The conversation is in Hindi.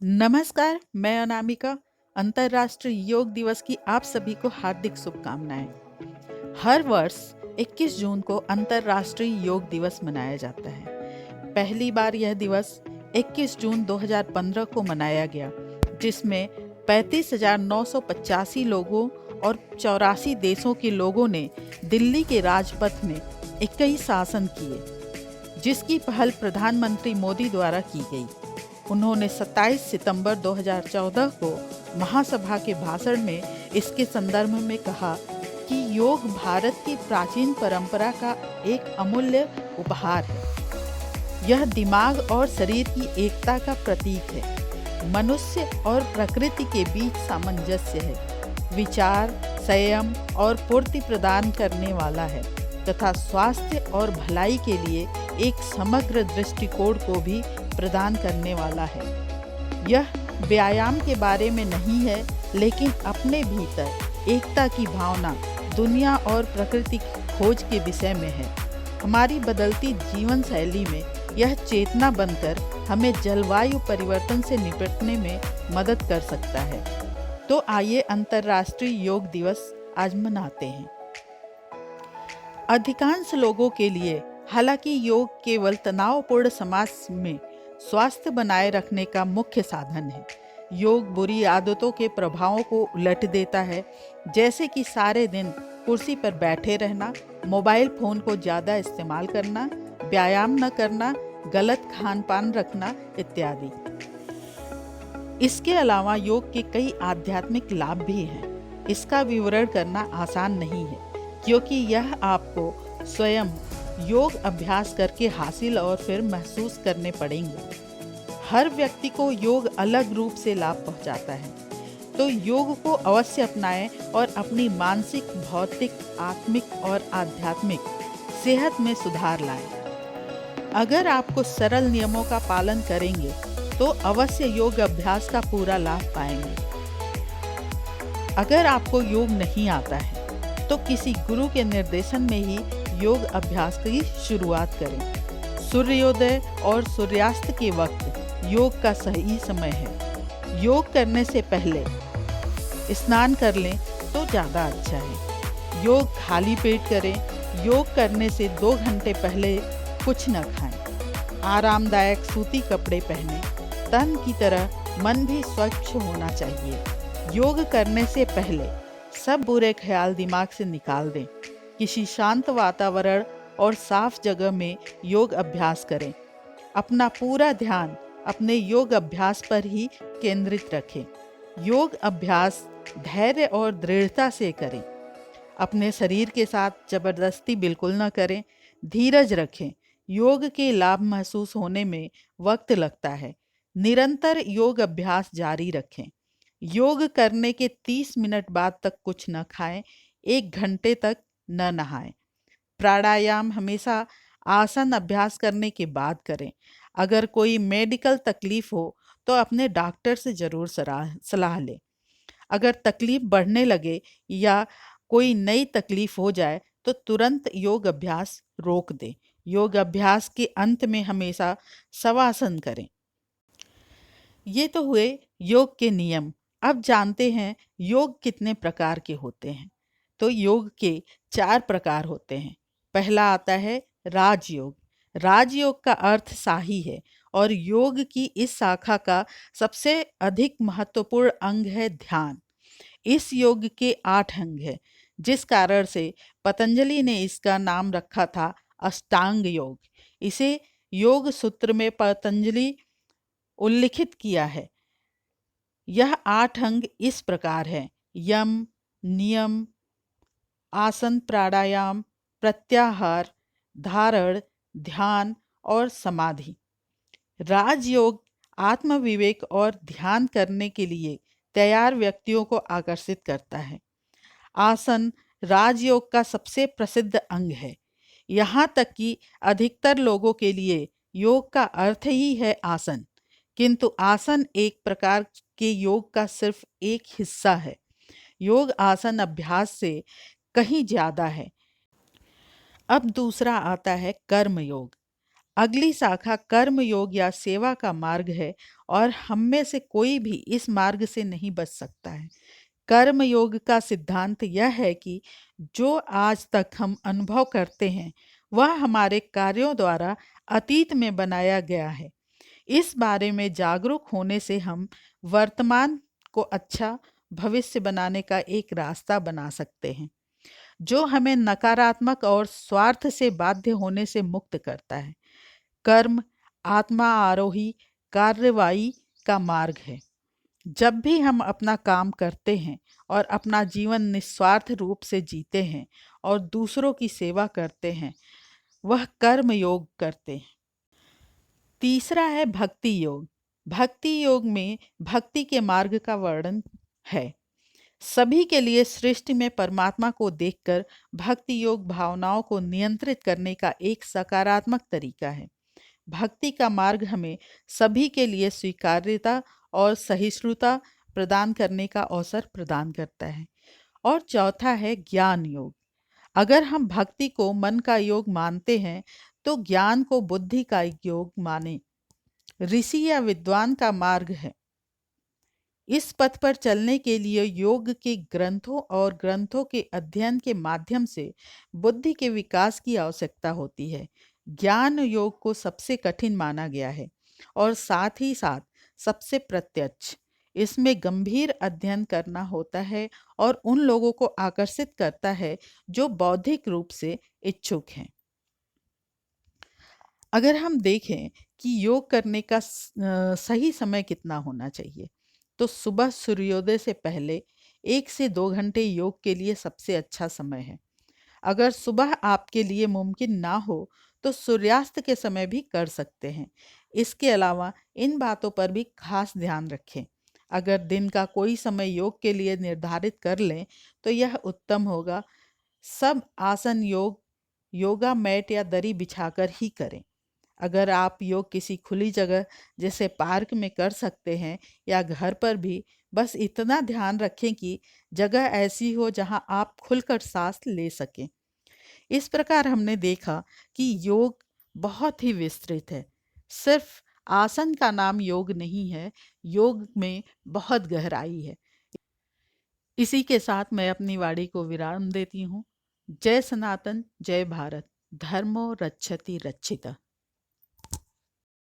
नमस्कार, मैं अनामिका। अंतर्राष्ट्रीय योग दिवस की आप सभी को हार्दिक शुभकामनाएं। हर वर्ष 21 जून को अंतर्राष्ट्रीय योग दिवस मनाया जाता है। पहली बार यह दिवस 21 जून 2015 को मनाया गया, जिसमें 35,985 लोगों और 84 देशों के लोगों ने दिल्ली के राजपथ में 21 आसन किए, जिसकी पहल प्रधानमंत्री मोदी द्वारा की गई। उन्होंने 27 सितंबर 2014 को महासभा के भाषण में इसके संदर्भ में कहा कि योग भारत की प्राचीन परंपरा का एक अमूल्य उपहार है। यह दिमाग और शरीर की एकता का प्रतीक है, मनुष्य और प्रकृति के बीच सामंजस्य है, विचार, संयम और पूर्ति प्रदान करने वाला है तथा स्वास्थ्य और भलाई के लिए एक समग्र दृष्टिकोण को भी प्रदान करने वाला है। यह व्यायाम के बारे में नहीं है, लेकिन अपने भीतर एकता की भावना, दुनिया और प्रकृति की खोज के विषय में है। हमारी बदलती जीवन शैली में यह चेतना बनकर हमें जलवायु परिवर्तन से निपटने में मदद कर सकता है। तो आइए अंतर्राष्ट्रीय योग दिवस आज मनाते हैं। अधिकांश लोगों के लिए हालांकि योग केवल तनावपूर्ण समाज में स्वास्थ्य बनाए रखने का मुख्य साधन है। योग बुरी आदतों के प्रभावों को उलट देता है, जैसे कि सारे दिन कुर्सी पर बैठे रहना, मोबाइल फोन को ज़्यादा इस्तेमाल करना, व्यायाम न करना, गलत खान पान रखना इत्यादि। इसके अलावा योग के कई आध्यात्मिक लाभ भी हैं। इसका विवरण करना आसान नहीं है, क्योंकि यह आपको स्वयं योग अभ्यास करके हासिल और फिर महसूस करने पड़ेंगे। हर व्यक्ति को योग अलग रूप से लाभ पहुंचाता है, तो योग को अवश्य अपनाएं और अपनी मानसिक, भौतिक, आत्मिक और आध्यात्मिक सेहत में सुधार लाएं। अगर आपको सरल नियमों का पालन करेंगे तो अवश्य योग अभ्यास का पूरा लाभ पाएंगे। अगर आपको योग नहीं आता है तो किसी गुरु के निर्देशन में ही योग अभ्यास की शुरुआत करें। सूर्योदय और सूर्यास्त के वक्त योग का सही समय है। योग करने से पहले स्नान कर लें तो ज़्यादा अच्छा है। योग खाली पेट करें। योग करने से 2 घंटे पहले कुछ न खाएं। आरामदायक सूती कपड़े पहनें। तन की तरह मन भी स्वच्छ होना चाहिए। योग करने से पहले सब बुरे ख्याल दिमाग से निकाल दें। किसी शांत वातावरण और साफ जगह में योग अभ्यास करें। अपना पूरा ध्यान अपने योग अभ्यास पर ही केंद्रित रखें। योग अभ्यास धैर्य और दृढ़ता से करें। अपने शरीर के साथ जबरदस्ती बिल्कुल न करें। धीरज रखें। योग के लाभ महसूस होने में वक्त लगता है। निरंतर योग अभ्यास जारी रखें। योग करने के 30 मिनट बाद तक कुछ न खाएं। 1 घंटे तक न नहाएं। प्राणायाम हमेशा आसन अभ्यास करने के बाद करें। अगर कोई मेडिकल तकलीफ हो तो अपने डॉक्टर से ज़रूर सलाह लें। अगर तकलीफ बढ़ने लगे या कोई नई तकलीफ हो जाए तो तुरंत योग अभ्यास रोक दें। योग अभ्यास के अंत में हमेशा शवासन करें। ये तो हुए योग के नियम। अब जानते हैं योग कितने प्रकार के होते हैं। तो योग के 4 प्रकार होते हैं। पहला आता है राजयोग। राजयोग का अर्थ शाही है और योग की इस शाखा का सबसे अधिक महत्वपूर्ण अंग है ध्यान। इस योग के 8 अंग हैं, जिस कारण से पतंजलि ने इसका नाम रखा था अष्टांग योग। इसे योग सूत्र में पतंजलि उल्लिखित किया है। यह 8 अंग इस प्रकार है: यम, नियम, आसन, प्राणायाम, प्रत्याहार, धारण, ध्यान और समाधि। राजयोग आत्मविवेक और ध्यान करने के लिए तैयार व्यक्तियों को आकर्षित करता है। आसन राजयोग का सबसे प्रसिद्ध अंग है। यहाँ तक कि अधिकतर लोगों के लिए योग का अर्थ ही है आसन, किंतु आसन एक प्रकार के योग का सिर्फ एक हिस्सा है। योग आसन अभ्यास से कहीं ज़्यादा है। अब दूसरा आता है कर्म योग। अगली शाखा कर्म योग या सेवा का मार्ग है और हम में से कोई भी इस मार्ग से नहीं बच सकता है। कर्म योग का सिद्धांत यह है कि जो आज तक हम अनुभव करते हैं वह हमारे कार्यों द्वारा अतीत में बनाया गया है। इस बारे में जागरूक होने से हम वर्तमान को अच्छा भविष्य बनाने का एक रास्ता बना सकते हैं, जो हमें नकारात्मक और स्वार्थ से बाध्य होने से मुक्त करता है। कर्म आत्मा आरोही कार्रवाई का मार्ग है। जब भी हम अपना काम करते हैं और अपना जीवन निस्वार्थ रूप से जीते हैं और दूसरों की सेवा करते हैं, वह कर्म योग करते हैं। तीसरा है भक्ति योग। भक्ति योग में भक्ति के मार्ग का वर्णन है। सभी के लिए सृष्टि में परमात्मा को देखकर भक्ति योग भावनाओं को नियंत्रित करने का एक सकारात्मक तरीका है। भक्ति का मार्ग हमें सभी के लिए स्वीकार्यता और सहिष्णुता प्रदान करने का अवसर प्रदान करता है। और चौथा है ज्ञान योग। अगर हम भक्ति को मन का योग मानते हैं तो ज्ञान को बुद्धि का योग माने ऋषि या विद्वान का मार्ग है। इस पथ पर चलने के लिए योग के ग्रंथों और ग्रंथों के अध्ययन के माध्यम से बुद्धि के विकास की आवश्यकता होती है। ज्ञान योग को सबसे कठिन माना गया है और साथ ही साथ सबसे प्रत्यक्ष। इसमें गंभीर अध्ययन करना होता है और उन लोगों को आकर्षित करता है जो बौद्धिक रूप से इच्छुक हैं। अगर हम देखें कि योग करने का सही समय कितना होना चाहिए, तो सुबह सूर्योदय से पहले 1 से 2 घंटे योग के लिए सबसे अच्छा समय है। अगर सुबह आपके लिए मुमकिन ना हो तो सूर्यास्त के समय भी कर सकते हैं। इसके अलावा इन बातों पर भी खास ध्यान रखें। अगर दिन का कोई समय योग के लिए निर्धारित कर लें तो यह उत्तम होगा। सब आसन योगा मैट या दरी बिछाकर ही करें। अगर आप योग किसी खुली जगह जैसे पार्क में कर सकते हैं या घर पर भी, बस इतना ध्यान रखें कि जगह ऐसी हो जहां आप खुलकर सांस ले सकें। इस प्रकार हमने देखा कि योग बहुत ही विस्तृत है। सिर्फ आसन का नाम योग नहीं है, योग में बहुत गहराई है। इसी के साथ मैं अपनी वाणी को विराम देती हूँ। जय सनातन, जय भारत, धर्मो रक्षति रक्षिता।